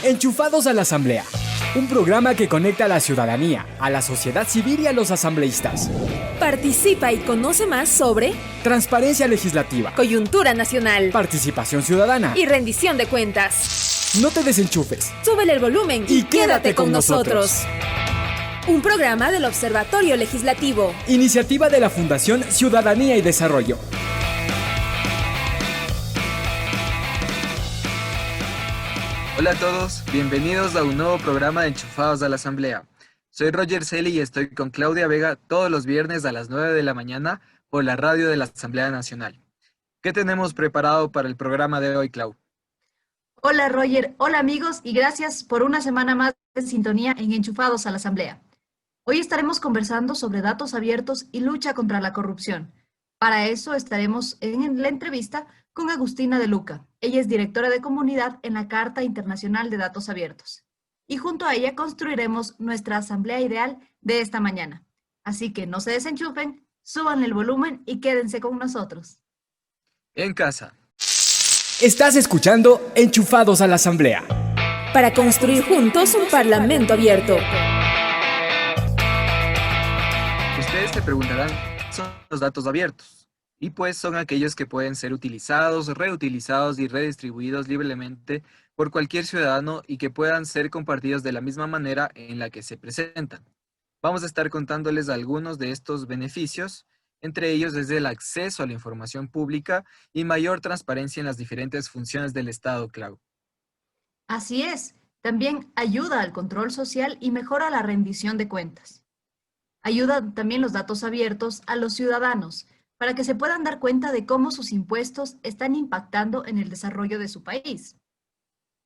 Enchufados a la Asamblea, un programa que conecta a la ciudadanía, a la sociedad civil y a los asambleístas. Participa y conoce más sobre Transparencia legislativa, coyuntura nacional, participación ciudadana y rendición de cuentas. No te desenchufes. Súbele el volumen y quédate con nosotros. Un programa del Observatorio Legislativo. Iniciativa de la Fundación Ciudadanía y Desarrollo. Hola a todos, bienvenidos a un nuevo programa de Enchufados a la Asamblea. Soy Roger Celi y estoy con Claudia Vega todos los viernes a las 9 de la mañana por la radio de la Asamblea Nacional. ¿Qué tenemos preparado para el programa de hoy, Clau? Hola Roger, hola amigos y gracias por una semana más de sintonía en Enchufados a la Asamblea. Hoy estaremos conversando sobre datos abiertos y lucha contra la corrupción. Para eso estaremos en la entrevista con Agustina De Luca. Ella es directora de comunidad en la Carta Internacional de Datos Abiertos. Y junto a ella construiremos nuestra asamblea ideal de esta mañana. Así que no se desenchufen, suban el volumen y quédense con nosotros. En casa. Estás escuchando Enchufados a la Asamblea. Para construir juntos un parlamento abierto. Ustedes se preguntarán, ¿qué son los datos abiertos? Y pues son aquellos que pueden ser utilizados, reutilizados y redistribuidos libremente por cualquier ciudadano y que puedan ser compartidos de la misma manera en la que se presentan. Vamos a estar contándoles algunos de estos beneficios, entre ellos desde el acceso a la información pública y mayor transparencia en las diferentes funciones del Estado, Clau. Así es, también ayuda al control social y mejora la rendición de cuentas. Ayuda también los datos abiertos a los ciudadanos para que se puedan dar cuenta de cómo sus impuestos están impactando en el desarrollo de su país.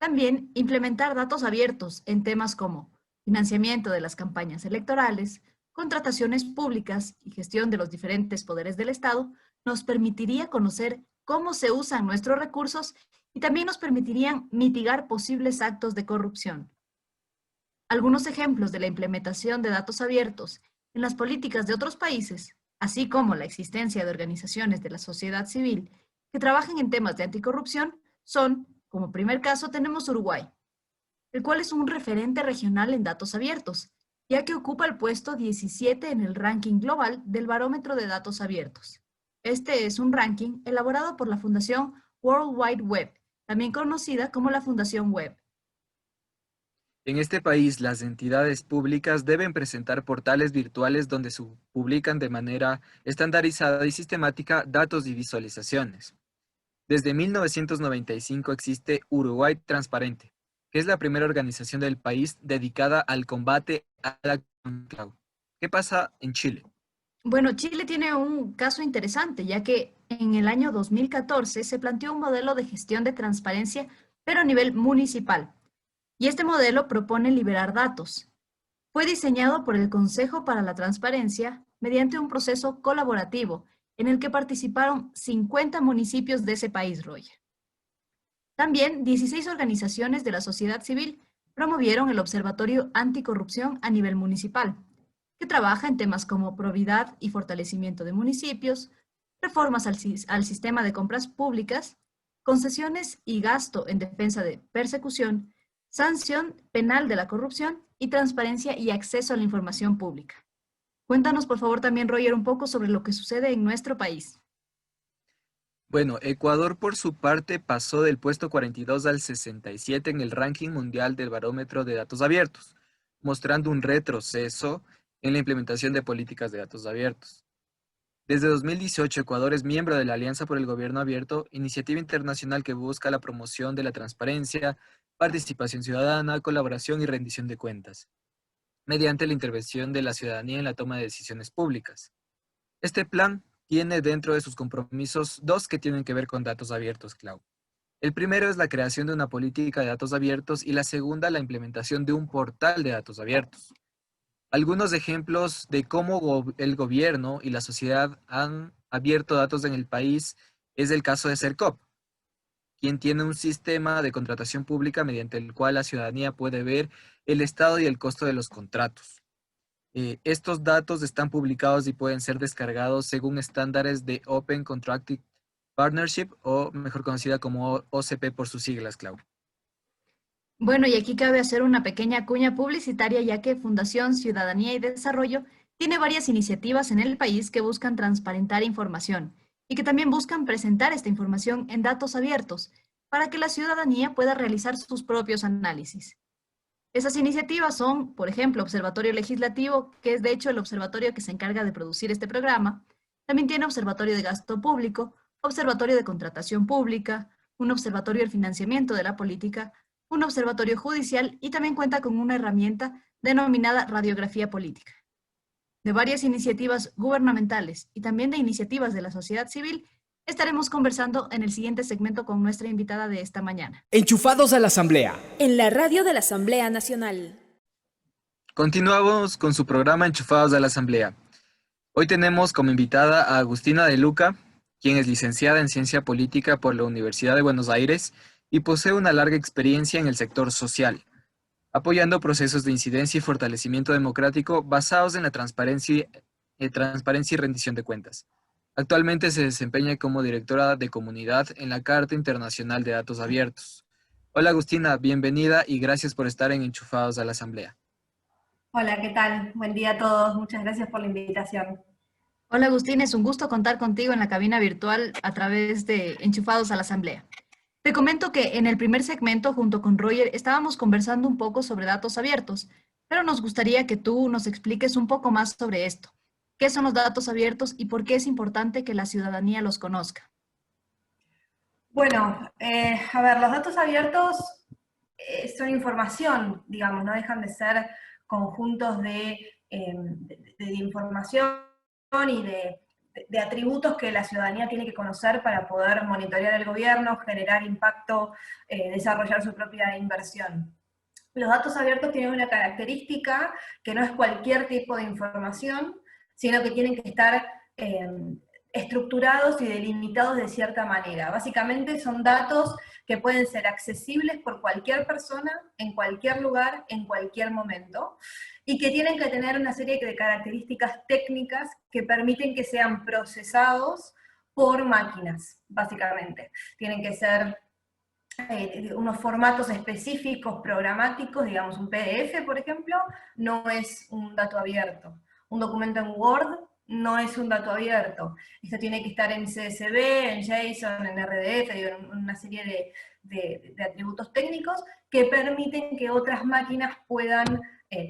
También implementar datos abiertos en temas como financiamiento de las campañas electorales, contrataciones públicas y gestión de los diferentes poderes del Estado nos permitiría conocer cómo se usan nuestros recursos y también nos permitirían mitigar posibles actos de corrupción. Algunos ejemplos de la implementación de datos abiertos en las políticas de otros países, así como la existencia de organizaciones de la sociedad civil que trabajen en temas de anticorrupción, son, como primer caso, tenemos Uruguay, el cual es un referente regional en datos abiertos, ya que ocupa el puesto 17 en el ranking global del Barómetro de Datos Abiertos. Este es un ranking elaborado por la Fundación World Wide Web, también conocida como la Fundación Web. En este país, las entidades públicas deben presentar portales virtuales donde se publican de manera estandarizada y sistemática datos y visualizaciones. Desde 1995 existe Uruguay Transparente, que es la primera organización del país dedicada al combate a la corrupción. ¿Qué pasa en Chile? Bueno, Chile tiene un caso interesante, ya que en el año 2014 se planteó un modelo de gestión de transparencia, pero a nivel municipal. Y este modelo propone liberar datos. Fue diseñado por el Consejo para la Transparencia mediante un proceso colaborativo en el que participaron 50 municipios de ese país, Roger. También 16 organizaciones de la sociedad civil promovieron el Observatorio Anticorrupción a nivel municipal, que trabaja en temas como probidad y fortalecimiento de municipios, reformas al sistema de compras públicas, concesiones y gasto en defensa de persecución, sanción penal de la corrupción y transparencia y acceso a la información pública. Cuéntanos, por favor, también, Roger, un poco sobre lo que sucede en nuestro país. Bueno, Ecuador por su parte pasó del puesto 42 al 67 en el ranking mundial del Barómetro de Datos Abiertos, mostrando un retroceso en la implementación de políticas de datos abiertos. Desde 2018, Ecuador es miembro de la Alianza por el Gobierno Abierto, iniciativa internacional que busca la promoción de la transparencia, participación ciudadana, colaboración y rendición de cuentas, mediante la intervención de la ciudadanía en la toma de decisiones públicas. Este plan tiene dentro de sus compromisos dos que tienen que ver con datos abiertos, Clau. El primero es la creación de una política de datos abiertos y la segunda, la implementación de un portal de datos abiertos. Algunos ejemplos de cómo el gobierno y la sociedad han abierto datos en el país es el caso de Sercop, quien tiene un sistema de contratación pública mediante el cual la ciudadanía puede ver el estado y el costo de los contratos. Estos datos están publicados y pueden ser descargados según estándares de Open Contracting Partnership o mejor conocida como OCP por sus siglas, Clau. Bueno, y aquí cabe hacer una pequeña cuña publicitaria, ya que Fundación Ciudadanía y Desarrollo tiene varias iniciativas en el país que buscan transparentar información y que también buscan presentar esta información en datos abiertos para que la ciudadanía pueda realizar sus propios análisis. Esas iniciativas son, por ejemplo, Observatorio Legislativo, que es de hecho el observatorio que se encarga de producir este programa. También tiene Observatorio de Gasto Público, Observatorio de Contratación Pública, un Observatorio del Financiamiento de la Política, un Observatorio Judicial y también cuenta con una herramienta denominada Radiografía Política. De varias iniciativas gubernamentales y también de iniciativas de la sociedad civil, estaremos conversando en el siguiente segmento con nuestra invitada de esta mañana. Enchufados a la Asamblea. En la radio de la Asamblea Nacional. Continuamos con su programa Enchufados a la Asamblea. Hoy tenemos como invitada a Agustina de Luca, quien es licenciada en Ciencia Política por la Universidad de Buenos Aires y posee una larga experiencia en el sector social, apoyando procesos de incidencia y fortalecimiento democrático basados en la transparencia y rendición de cuentas. Actualmente se desempeña como directora de comunidad en la Carta Internacional de Datos Abiertos. Hola Agustina, bienvenida y gracias por estar en Enchufados a la Asamblea. Hola, ¿qué tal? Buen día a todos. Muchas gracias por la invitación. Hola Agustín, es un gusto contar contigo en la cabina virtual a través de Enchufados a la Asamblea. Te comento que en el primer segmento, junto con Roger, estábamos conversando un poco sobre datos abiertos, pero nos gustaría que tú nos expliques un poco más sobre esto. ¿Qué son los datos abiertos y por qué es importante que la ciudadanía los conozca? Bueno, a ver, los datos abiertos son información, digamos, no dejan de ser conjuntos de información y de atributos que la ciudadanía tiene que conocer para poder monitorear el gobierno, generar impacto, desarrollar su propia inversión. Los datos abiertos tienen una característica que no es cualquier tipo de información, sino que tienen que estar estructurados y delimitados de cierta manera. Básicamente son datos que pueden ser accesibles por cualquier persona, en cualquier lugar, en cualquier momento, y que tienen que tener una serie de características técnicas que permiten que sean procesados por máquinas, básicamente. Tienen que ser unos formatos específicos programáticos, digamos un PDF, por ejemplo, no es un dato abierto. Un documento en Word no es un dato abierto. Esto tiene que estar en CSV, en JSON, en RDF, en una serie de atributos técnicos que permiten que otras máquinas puedan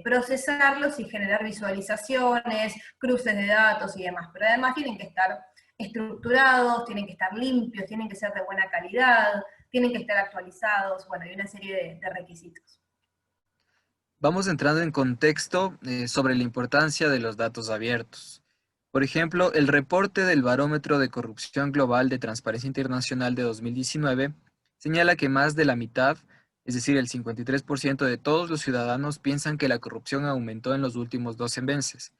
procesarlos y generar visualizaciones, cruces de datos y demás. Pero además tienen que estar estructurados, tienen que estar limpios, tienen que ser de buena calidad, tienen que estar actualizados, bueno, hay una serie de requisitos. Vamos entrando en contexto sobre la importancia de los datos abiertos. Por ejemplo, el reporte del Barómetro de Corrupción Global de Transparencia Internacional de 2019 señala que más de la mitad, es decir, el 53% de todos los ciudadanos piensan que la corrupción aumentó en los últimos 12 meses,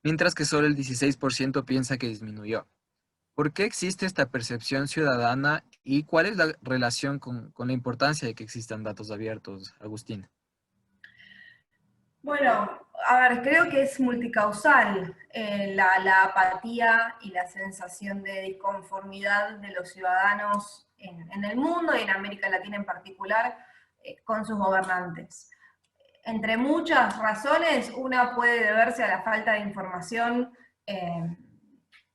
mientras que solo el 16% piensa que disminuyó. ¿Por qué existe esta percepción ciudadana y cuál es la relación con la importancia de que existan datos abiertos, Agustín? Bueno, a ver, creo que es multicausal la apatía y la sensación de disconformidad de los ciudadanos en el mundo y en América Latina en particular con sus gobernantes. Entre muchas razones, una puede deberse a la falta de información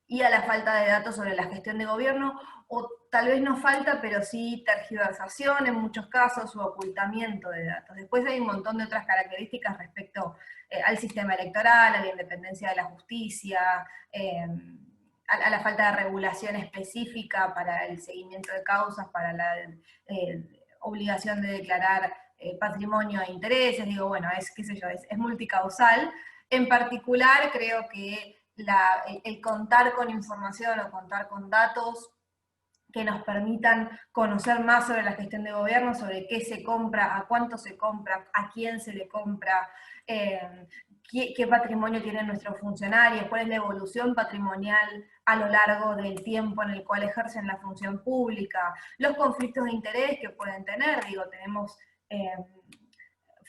y a la falta de datos sobre la gestión de gobierno, o tal vez no falta, pero sí tergiversación en muchos casos, o ocultamiento de datos. Después hay un montón de otras características respecto al sistema electoral, a la independencia de la justicia, a la falta de regulación específica para el seguimiento de causas, para la obligación de declarar patrimonio e intereses, digo, bueno, qué sé yo, es multicausal. En particular, creo que el contar con información o contar con datos que nos permitan conocer más sobre la gestión de gobierno, sobre qué se compra, a cuánto se compra, a quién se le compra, qué patrimonio tienen nuestros funcionarios, cuál es la evolución patrimonial a lo largo del tiempo en el cual ejercen la función pública, los conflictos de interés que pueden tener, digo, tenemos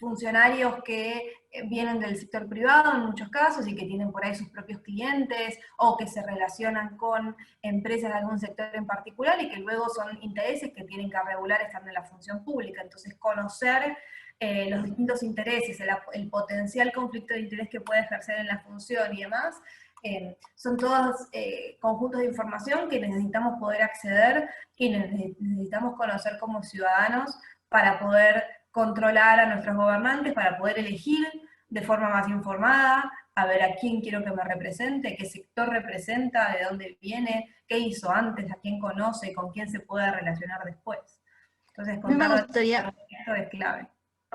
funcionarios que vienen del sector privado en muchos casos y que tienen por ahí sus propios clientes o que se relacionan con empresas de algún sector en particular y que luego son intereses que tienen que regular estando en la función pública. Entonces, conocer los distintos intereses, el potencial conflicto de interés que puede ejercer en la función y demás, son todos conjuntos de información que necesitamos poder acceder, que necesitamos conocer como ciudadanos para poder controlar a nuestros gobernantes, para poder elegir de forma más informada, a ver a quién quiero que me represente, qué sector representa, de dónde viene, qué hizo antes, a quién conoce, con quién se puede relacionar después. Entonces, A mí me contar gustaría, esto es clave.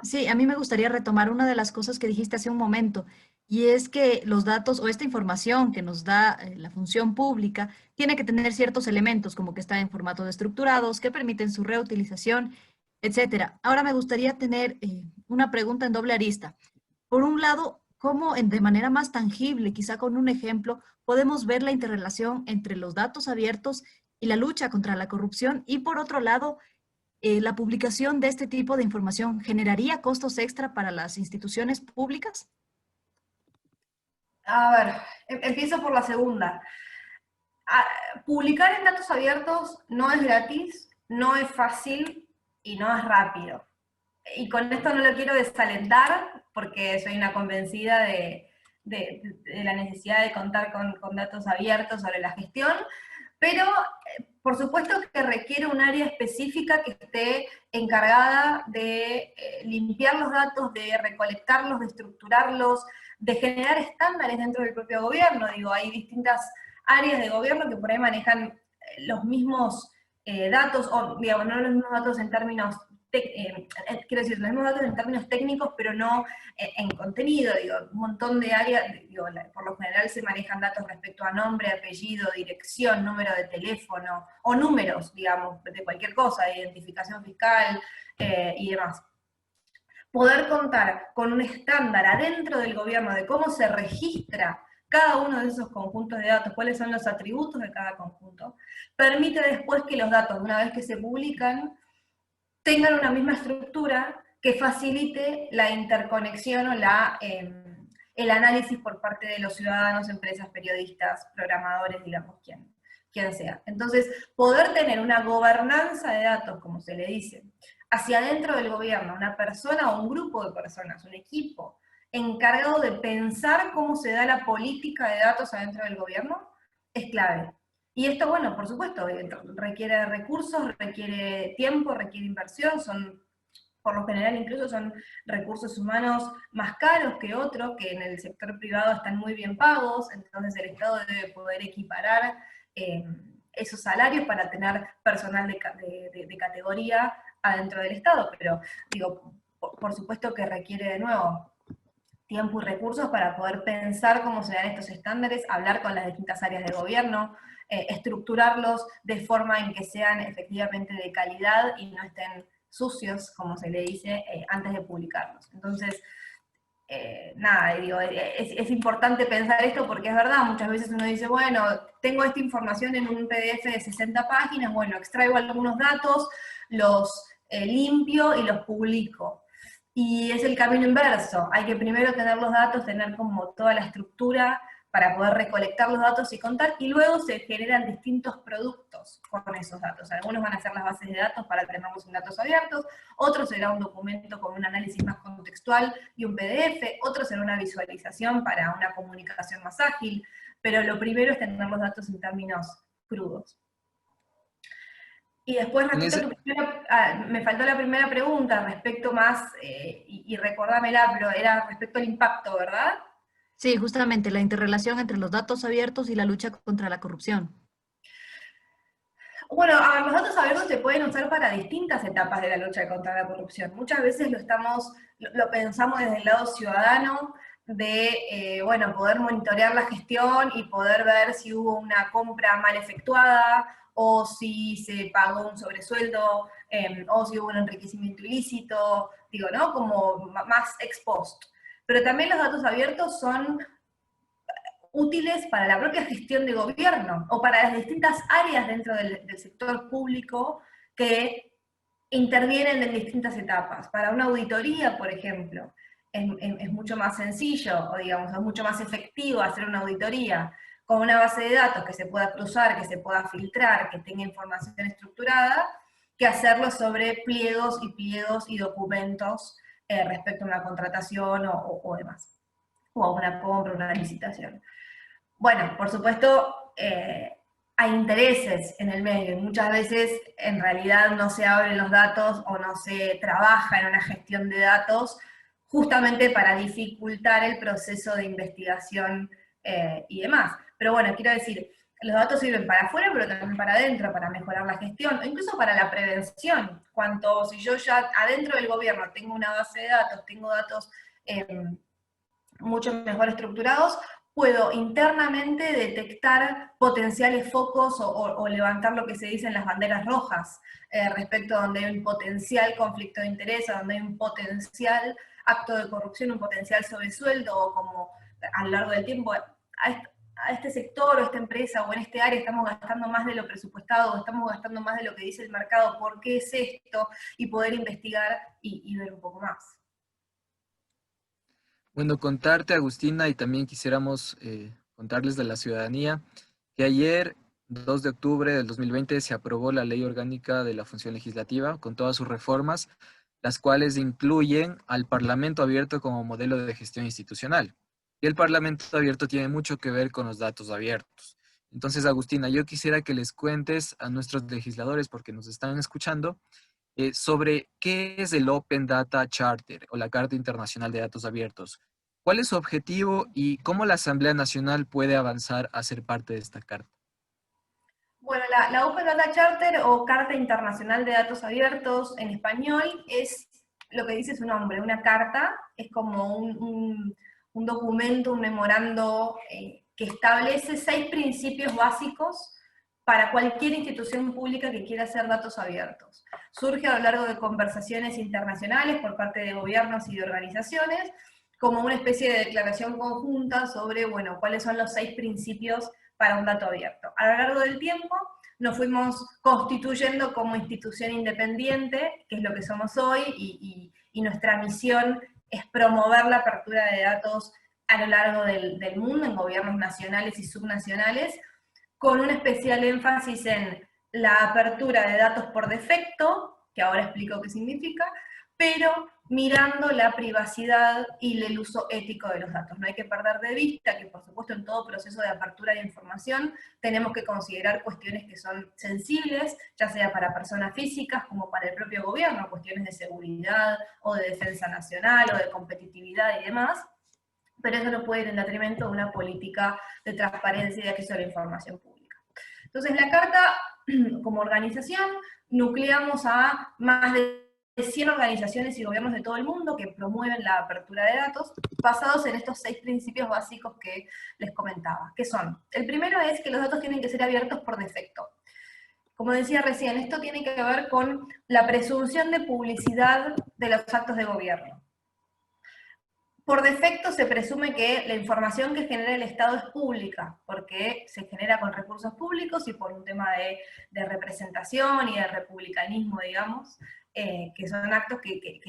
sí, a mí me gustaría retomar una de las cosas que dijiste hace un momento, y es que los datos o esta información que nos da la función pública tiene que tener ciertos elementos, como que está en formatos estructurados, que permiten su reutilización, etcétera. Ahora me gustaría tener una pregunta en doble arista. Por un lado, ¿cómo de manera más tangible, quizá con un ejemplo, podemos ver la interrelación entre los datos abiertos y la lucha contra la corrupción? Y por otro lado, ¿la publicación de este tipo de información generaría costos extra para las instituciones públicas? A ver, empiezo por la segunda. Publicar en datos abiertos no es gratis, no es fácil y no es rápido. Y con esto no lo quiero desalentar, porque soy una convencida de la necesidad de contar con datos abiertos sobre la gestión, pero por supuesto que requiere un área específica que esté encargada de limpiar los datos, de recolectarlos, de estructurarlos, de generar estándares dentro del propio gobierno. Digo, hay distintas áreas de gobierno que por ahí manejan los mismos datos, o digamos, no los mismos datos en términos quiero decir, los mismos datos en términos técnicos, pero no en contenido. Digo, un montón de áreas, digo, por lo general se manejan datos respecto a nombre, apellido, dirección, número de teléfono, o números, digamos, de cualquier cosa, identificación fiscal y demás. Poder contar con un estándar adentro del gobierno de cómo se registra cada uno de esos conjuntos de datos, cuáles son los atributos de cada conjunto, permite después que los datos, una vez que se publican, tengan una misma estructura que facilite la interconexión o el análisis por parte de los ciudadanos, empresas, periodistas, programadores, digamos, quien sea. Entonces, poder tener una gobernanza de datos, como se le dice, hacia adentro del gobierno, una persona o un grupo de personas, un equipo, encargado de pensar cómo se da la política de datos adentro del gobierno, es clave. Y esto, bueno, por supuesto, requiere recursos, requiere tiempo, requiere inversión, por lo general incluso son recursos humanos más caros que otros, que en el sector privado están muy bien pagos, entonces el Estado debe poder equiparar esos salarios para tener personal de categoría adentro del Estado, pero digo, por supuesto que requiere de nuevo tiempo y recursos para poder pensar cómo se dan estos estándares, hablar con las distintas áreas de gobierno, estructurarlos de forma en que sean efectivamente de calidad y no estén sucios, como se le dice, antes de publicarlos. Entonces, nada, digo, es importante pensar esto porque es verdad, muchas veces uno dice, bueno, tengo esta información en un PDF de 60 páginas, bueno, extraigo algunos datos, los limpio y los publico. Y es el camino inverso, hay que primero tener los datos, tener como toda la estructura para poder recolectar los datos y contar, y luego se generan distintos productos con esos datos. Algunos van a ser las bases de datos para tenerlos en datos abiertos, otros será un documento con un análisis más contextual y un PDF, otro será una visualización para una comunicación más ágil, pero lo primero es tener los datos en términos crudos. Y después, me faltó la primera pregunta respecto más, y recordámela, pero era respecto al impacto, ¿verdad? Sí, justamente la interrelación entre los datos abiertos y la lucha contra la corrupción. Bueno, los datos abiertos se pueden usar para distintas etapas de la lucha contra la corrupción. Muchas veces lo pensamos desde el lado ciudadano, de, bueno, poder monitorear la gestión y poder ver si hubo una compra mal efectuada, o si se pagó un sobresueldo, o si hubo un enriquecimiento ilícito, digo, ¿no? Como más ex post. Pero también los datos abiertos son útiles para la propia gestión de gobierno, o para las distintas áreas dentro del sector público que intervienen en distintas etapas. Para una auditoría, por ejemplo, es mucho más sencillo, o digamos, es mucho más efectivo hacer una auditoría con una base de datos que se pueda cruzar, que se pueda filtrar, que tenga información estructurada, que hacerlo sobre pliegos y documentos respecto a una contratación o demás, o a una compra, una licitación. Bueno, por supuesto, hay intereses en el medio, y muchas veces en realidad no se abren los datos o no se trabaja en una gestión de datos justamente para dificultar el proceso de investigación y demás. Pero bueno, quiero decir, los datos sirven para afuera, pero también para adentro, para mejorar la gestión, o incluso para la prevención. Si yo ya adentro del gobierno tengo una base de datos, tengo datos mucho mejor estructurados, puedo internamente detectar potenciales focos o levantar lo que se dice en las banderas rojas, respecto a donde hay un potencial conflicto de interés, a donde hay un potencial acto de corrupción, un potencial sobresueldo, o como a lo largo del tiempo, a este sector o esta empresa o en este área estamos gastando más de lo presupuestado, o estamos gastando más de lo que dice el mercado, ¿por qué es esto? Y poder investigar y ver un poco más. Bueno, contarte, Agustina, y también quisiéramos contarles de la ciudadanía, que ayer, 2 de octubre del 2020, se aprobó la Ley Orgánica de la Función Legislativa, con todas sus reformas, las cuales incluyen al Parlamento abierto como modelo de gestión institucional. Y el Parlamento abierto tiene mucho que ver con los datos abiertos. Entonces, Agustina, yo quisiera que les cuentes a nuestros legisladores, porque nos están escuchando, sobre qué es el Open Data Charter o la Carta Internacional de Datos Abiertos. ¿Cuál es su objetivo y cómo la Asamblea Nacional puede avanzar a ser parte de esta carta? Bueno, la Open Data Charter o Carta Internacional de Datos Abiertos en español es lo que dice su nombre, una carta, es como un documento, un memorando que establece 6 principios básicos para cualquier institución pública que quiera hacer datos abiertos. Surge a lo largo de conversaciones internacionales por parte de gobiernos y de organizaciones, como una especie de declaración conjunta sobre, bueno, cuáles son los 6 principios para un dato abierto. A lo largo del tiempo nos fuimos constituyendo como institución independiente, que es lo que somos hoy, y nuestra misión es promover la apertura de datos a lo largo del mundo, en gobiernos nacionales y subnacionales, con un especial énfasis en la apertura de datos por defecto, que ahora explico qué significa, pero mirando la privacidad y el uso ético de los datos. No hay que perder de vista que, por supuesto, en todo proceso de apertura de información tenemos que considerar cuestiones que son sensibles, ya sea para personas físicas como para el propio gobierno, cuestiones de seguridad o de defensa nacional o de competitividad y demás, pero eso no puede ir en detrimento de una política de transparencia y de acceso a la información pública. Entonces, la Carta, como organización, nucleamos a más de 100 organizaciones y gobiernos de todo el mundo que promueven la apertura de datos, basados en estos 6 principios básicos que les comentaba, que son, el primero es que los datos tienen que ser abiertos por defecto. Como decía recién, esto tiene que ver con la presunción de publicidad de los actos de gobierno. Por defecto se presume que la información que genera el Estado es pública, porque se genera con recursos públicos y por un tema de representación y de republicanismo, digamos, que son actos que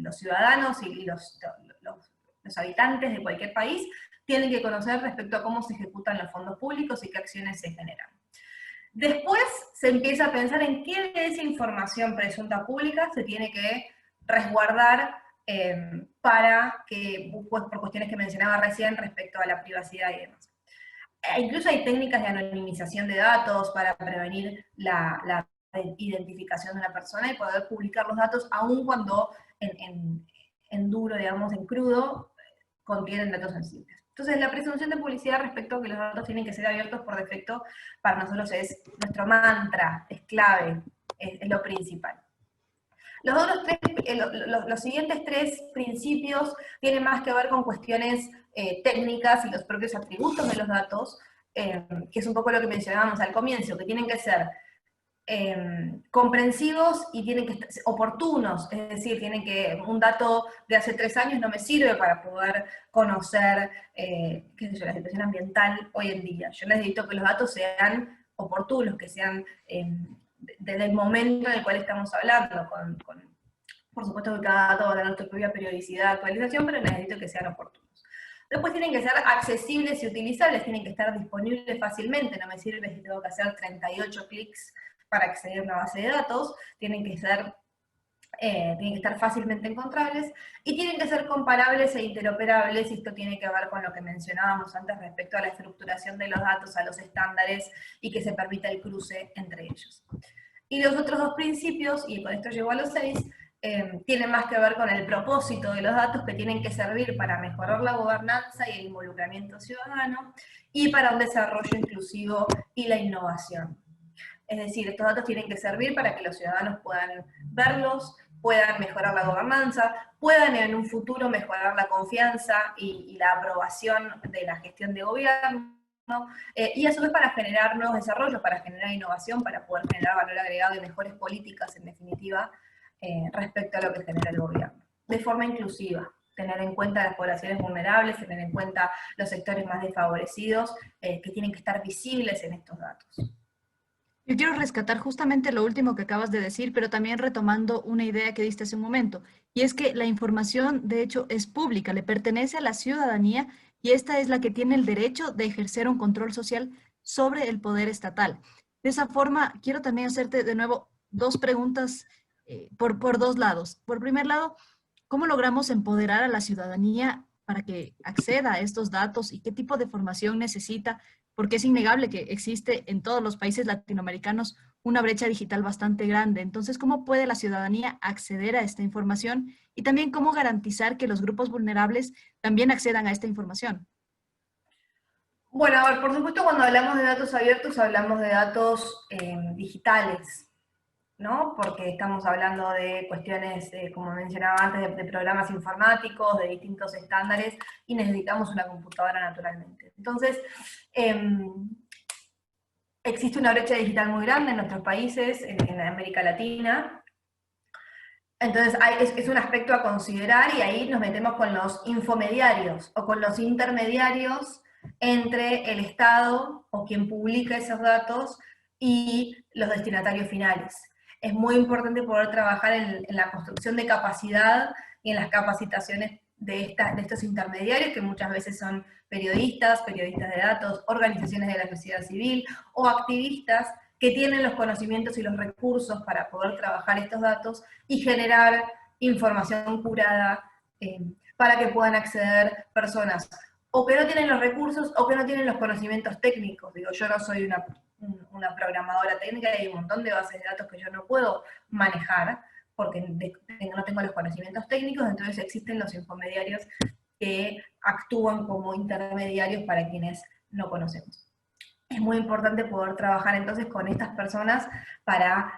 los ciudadanos y los habitantes de cualquier país tienen que conocer respecto a cómo se ejecutan los fondos públicos y qué acciones se generan. Después se empieza a pensar en qué de esa información presunta pública se tiene que resguardar para que, pues, por cuestiones que mencionaba recién respecto a la privacidad y demás. Incluso hay técnicas de anonimización de datos para prevenir la identificación de una persona y poder publicar los datos aun cuando en duro, digamos, en crudo, contienen datos sensibles. Entonces, la presunción de publicidad respecto a que los datos tienen que ser abiertos por defecto, para nosotros es nuestro mantra, es clave, es lo principal. Los siguientes 3 principios tienen más que ver con cuestiones técnicas y los propios atributos de los datos, que es un poco lo que mencionábamos al comienzo, que tienen que ser comprensivos y tienen que ser oportunos, es decir, un dato de hace 3 años no me sirve para poder conocer qué sé yo, la situación ambiental hoy en día. Yo necesito que los datos sean oportunos, que sean del momento en el cual estamos hablando, por supuesto que cada dato va a tener su propia periodicidad de actualización, pero necesito que sean oportunos. Después tienen que ser accesibles y utilizables, tienen que estar disponibles fácilmente, no me sirve si tengo que hacer 38 clics para acceder a una base de datos, tienen que estar fácilmente encontrables, y tienen que ser comparables e interoperables, y esto tiene que ver con lo que mencionábamos antes respecto a la estructuración de los datos, a los estándares, y que se permita el cruce entre ellos. Y los otros dos principios, y con esto llego a los 6, tienen más que ver con el propósito de los datos, que tienen que servir para mejorar la gobernanza y el involucramiento ciudadano, y para un desarrollo inclusivo y la innovación. Es decir, estos datos tienen que servir para que los ciudadanos puedan verlos, puedan mejorar la gobernanza, puedan en un futuro mejorar la confianza y la aprobación de la gestión de gobierno, y a su vez para generar nuevos desarrollos, para generar innovación, para poder generar valor agregado y mejores políticas, en definitiva, respecto a lo que genera el gobierno. De forma inclusiva, tener en cuenta las poblaciones vulnerables, tener en cuenta los sectores más desfavorecidos, que tienen que estar visibles en estos datos. Yo quiero rescatar justamente lo último que acabas de decir, pero también retomando una idea que diste hace un momento, y es que la información, de hecho, es pública, le pertenece a la ciudadanía, y esta es la que tiene el derecho de ejercer un control social sobre el poder estatal. De esa forma, quiero también hacerte de nuevo dos preguntas por dos lados. Por primer lado, ¿cómo logramos empoderar a la ciudadanía para que acceda a estos datos y qué tipo de formación necesita? Porque es innegable que existe en todos los países latinoamericanos una brecha digital bastante grande. Entonces, ¿cómo puede la ciudadanía acceder a esta información? Y también, ¿cómo garantizar que los grupos vulnerables también accedan a esta información? Bueno, a ver, por supuesto, cuando hablamos de datos abiertos, hablamos de datos digitales, ¿no? Porque estamos hablando de cuestiones, como mencionaba antes, de programas informáticos, de distintos estándares, y necesitamos una computadora naturalmente. Entonces, existe una brecha digital muy grande en nuestros países, en América Latina. Entonces, es un aspecto a considerar, y ahí nos metemos con los infomediarios, o con los intermediarios entre el Estado, o quien publica esos datos, y los destinatarios finales. Es muy importante poder trabajar en la construcción de capacidad y en las capacitaciones de estos intermediarios, que muchas veces son periodistas de datos, organizaciones de la sociedad civil, o activistas que tienen los conocimientos y los recursos para poder trabajar estos datos y generar información curada para que puedan acceder personas o que no tienen los recursos o que no tienen los conocimientos técnicos. Digo, yo no soy una programadora técnica, y hay un montón de bases de datos que yo no puedo manejar porque no tengo los conocimientos técnicos. Entonces existen los infomediarios que actúan como intermediarios para quienes no conocemos. Es muy importante poder trabajar entonces con estas personas para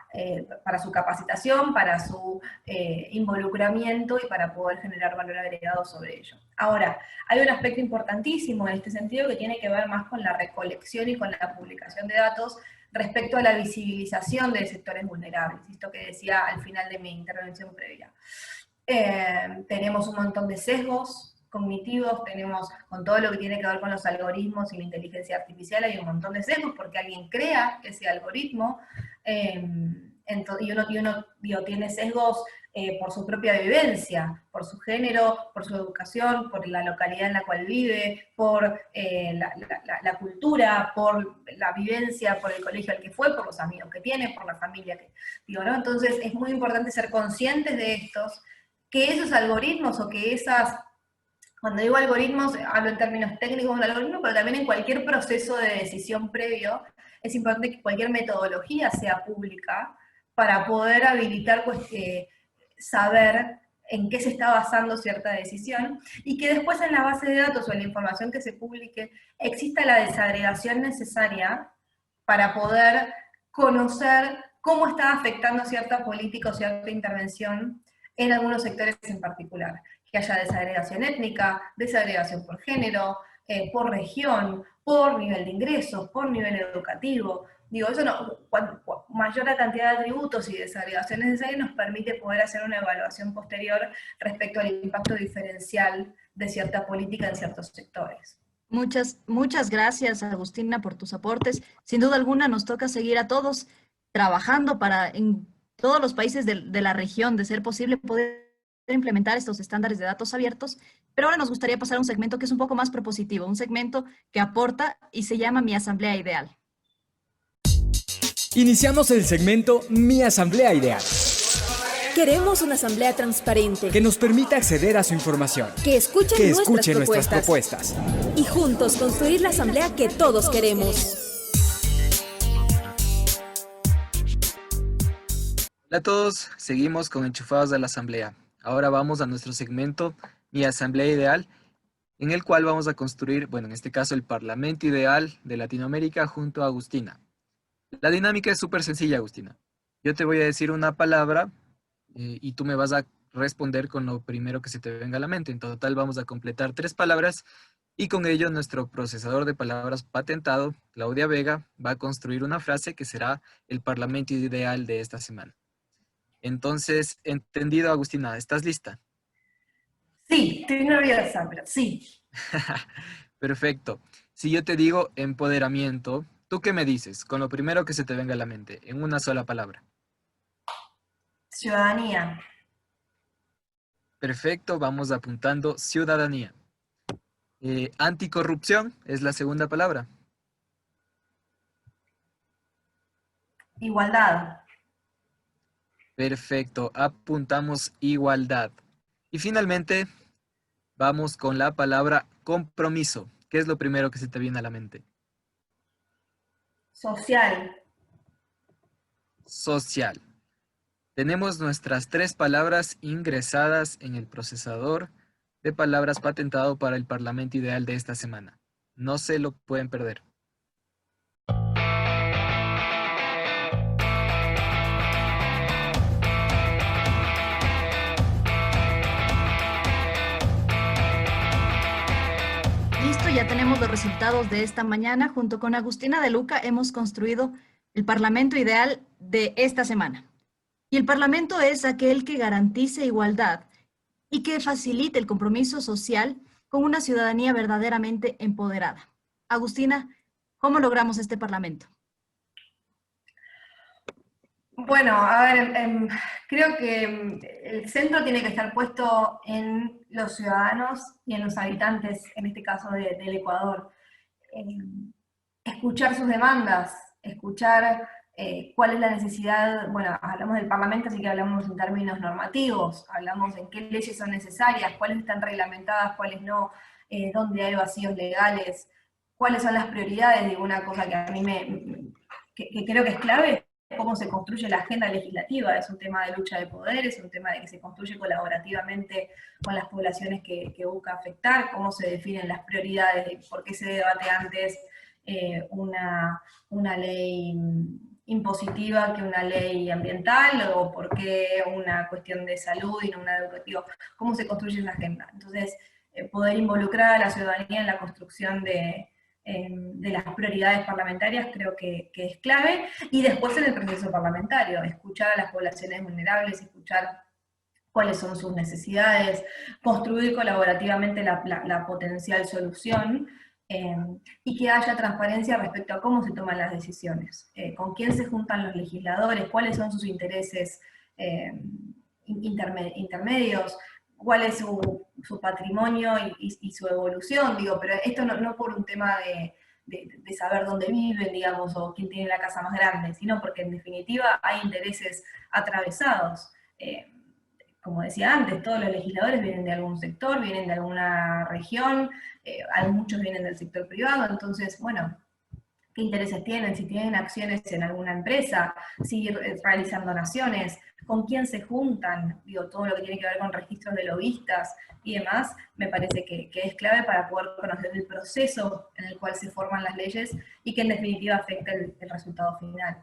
su capacitación, para su involucramiento y para poder generar valor agregado sobre ello. Ahora, hay un aspecto importantísimo en este sentido que tiene que ver más con la recolección y con la publicación de datos respecto a la visibilización de sectores vulnerables. Esto que decía al final de mi intervención previa. Tenemos un montón de sesgos cognitivos, tenemos con todo lo que tiene que ver con los algoritmos y la inteligencia artificial, hay un montón de sesgos porque alguien crea ese algoritmo, y uno tiene sesgos por su propia vivencia, por su género, por su educación, por la localidad en la cual vive, por la cultura, por la vivencia, por el colegio al que fue, por los amigos que tiene, por la familia que... ¿no? Entonces es muy importante ser conscientes de estos, que esos algoritmos o que esas... Cuando digo algoritmos, hablo en términos técnicos de un algoritmo, pero también en cualquier proceso de decisión previo, es importante que cualquier metodología sea pública para poder habilitar, saber en qué se está basando cierta decisión, y que después en la base de datos o en la información que se publique exista la desagregación necesaria para poder conocer cómo está afectando cierta política o cierta intervención en algunos sectores en particular. Que haya desagregación étnica, desagregación por género, por región, por nivel de ingresos, por nivel educativo. Digo, eso no, mayor la cantidad de atributos y desagregación necesaria nos permite poder hacer una evaluación posterior respecto al impacto diferencial de cierta política en ciertos sectores. Muchas gracias, Agustina, por tus aportes. Sin duda alguna nos toca seguir a todos trabajando para en todos los países de la región, de ser posible, poder implementar estos estándares de datos abiertos. Pero ahora nos gustaría pasar a un segmento que es un poco más propositivo, un segmento que aporta y se llama Mi Asamblea Ideal. Iniciamos el segmento Mi Asamblea Ideal, Queremos una asamblea transparente que nos permita acceder a su información, que escuche nuestras propuestas. y juntos construir la asamblea que todos queremos. Hola a todos, seguimos con Enchufados a la Asamblea. Ahora vamos a nuestro segmento Mi Asamblea Ideal, en el cual vamos a construir, bueno, en este caso el Parlamento Ideal de Latinoamérica junto a Agustina. La dinámica es súper sencilla, Agustina. Yo te voy a decir una palabra y tú me vas a responder con lo primero que se te venga a la mente. En total vamos a completar 3 palabras y con ello nuestro procesador de palabras patentado, Claudia Vega, va a construir una frase que será el Parlamento Ideal de esta semana. Entonces, entendido, Agustina, ¿estás lista? Sí, estoy nerviosa, pero sí. Perfecto. Si yo te digo empoderamiento, ¿tú qué me dices? Con lo primero que se te venga a la mente, en una sola palabra. Ciudadanía. Perfecto, vamos apuntando ciudadanía. Anticorrupción es la segunda palabra. Igualdad. Perfecto, apuntamos igualdad. Y finalmente, vamos con la palabra compromiso. ¿Qué es lo primero que se te viene a la mente? Social. Social. Tenemos nuestras 3 palabras ingresadas en el procesador de palabras patentado para el Parlamento Ideal de esta semana. No se lo pueden perder. Listo, ya tenemos los resultados de esta mañana. Junto con Agustina de Luca hemos construido el Parlamento Ideal de esta semana. Y el Parlamento es aquel que garantice igualdad y que facilite el compromiso social con una ciudadanía verdaderamente empoderada. Agustina, ¿cómo logramos este Parlamento? Bueno, a ver, creo que el centro tiene que estar puesto en los ciudadanos y en los habitantes, en este caso del Ecuador. Escuchar sus demandas, escuchar cuál es la necesidad. Bueno, hablamos del Parlamento, así que hablamos en términos normativos, hablamos en qué leyes son necesarias, cuáles están reglamentadas, cuáles no, dónde hay vacíos legales, cuáles son las prioridades de una cosa que a mí que creo que es clave. Cómo se construye la agenda legislativa, es un tema de lucha de poder, es un tema de que se construye colaborativamente con las poblaciones que busca afectar, cómo se definen las prioridades, de por qué se debate antes una ley impositiva que una ley ambiental, o por qué una cuestión de salud y no una educativa, cómo se construye esa agenda. Entonces, poder involucrar a la ciudadanía en la construcción de las prioridades parlamentarias creo que es clave, y después en el proceso parlamentario, escuchar a las poblaciones vulnerables, escuchar cuáles son sus necesidades, construir colaborativamente la potencial solución, y que haya transparencia respecto a cómo se toman las decisiones, con quién se juntan los legisladores, cuáles son sus intereses intermedios, cuál es su patrimonio y su evolución, digo, pero esto no por un tema de saber dónde viven, digamos, o quién tiene la casa más grande, sino porque en definitiva hay intereses atravesados. Como decía antes, todos los legisladores vienen de algún sector, vienen de alguna región, muchos vienen del sector privado, entonces, bueno, ¿qué intereses tienen? Si tienen acciones en alguna empresa, si realizan donaciones, con quién se juntan, digo, todo lo que tiene que ver con registros de lobistas y demás, me parece que es clave para poder conocer el proceso en el cual se forman las leyes y que en definitiva afecta el resultado final.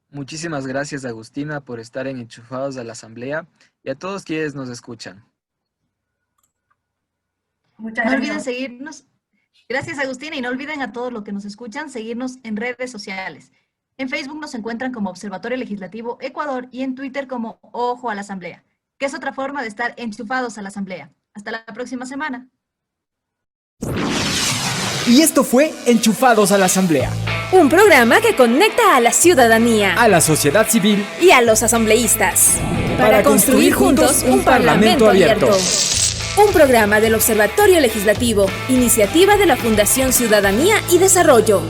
Muchísimas gracias, Agustina, por estar en Enchufados a la Asamblea, y a todos quienes nos escuchan. Muchas No gracias. olviden seguirnos. Gracias, Agustina, y no olviden a todos los que nos escuchan seguirnos en redes sociales. En Facebook nos encuentran como Observatorio Legislativo Ecuador y en Twitter como Ojo a la Asamblea, que es otra forma de estar enchufados a la Asamblea. Hasta la próxima semana. Y esto fue Enchufados a la Asamblea, Un programa que conecta a la ciudadanía a la sociedad civil y a los asambleístas para construir juntos un Parlamento abierto. Un programa del Observatorio Legislativo, iniciativa de la Fundación Ciudadanía y Desarrollo.